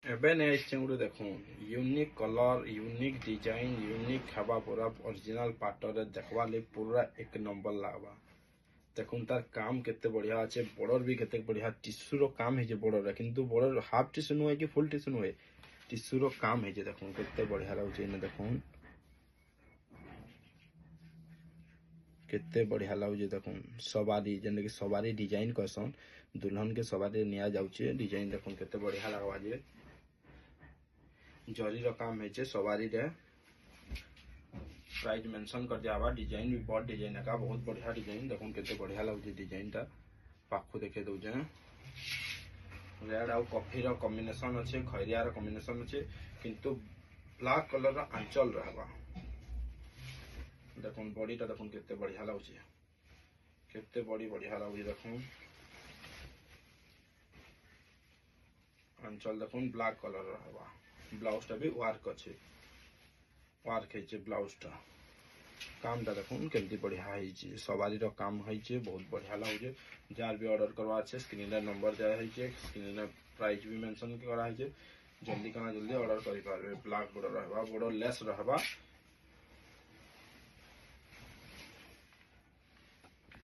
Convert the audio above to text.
एबे ने गोटे देखूँ unique colour unique design unique हवा पूरा ओरिजिनल पाटर देखवा ले पूरा एक नंबर लगवा देखुन तार काम केते बढ़िया अच्छे बॉर्डर भी केते बढ़िया टिश्यू रो काम है बॉर्डर किंतु बॉर्डर हाफ टिश्यू नुहे कि फुल टिश्यू नुहे टिश्यू रो काम है देखुन केते बढ़िया लाଗୁଛି ने देखुन केते बढ़िया लाଗୁଛି देखुन सवारी जने कि सवारी डिजाइन करसन दुल्हन के सवारी निया जाउछे डिजाइन देखुन केते बढ़िया लागवा जे जरी रो काम है सवारी रे प्राइस मेंशन कर दिया डिजाइन भी बहुत डिजाइन है बहुत बढ़िया डिजाइन देखुन केते बढ़िया लाଗୁଛି डिजाइन टा पाखु देखे दउजे रेड आउ कॉफी रो कॉम्बिनेशन अच्छे खैरिया रो कॉम्बिनेशन अच्छे किंतु ब्लैक कलर रो आंचल रहबा देखुन बॉडी टा देखुन केते बढ़िया लाଗୁଛି केते बॉडी बढ़िया लाଗୁଛି देखुन आंचल देखुन ब्लैक कलर रहबा ब्लाउज टा भी वर्क अच्छे वर्क है ब्लाउज टा काम टा देखुन केमती बढ़िया है सवारी रो काम है बहुत बढ़िया लागे जार भी ऑर्डर करवा अच्छे स्क्रीन रे नंबर दिया है स्क्रीन रे प्राइस भी मेंशन करा है जल्दी करना जल्दी ऑर्डर करि पारबे ब्लैक बॉर्डर रहबा बॉर्डर लेस रहबा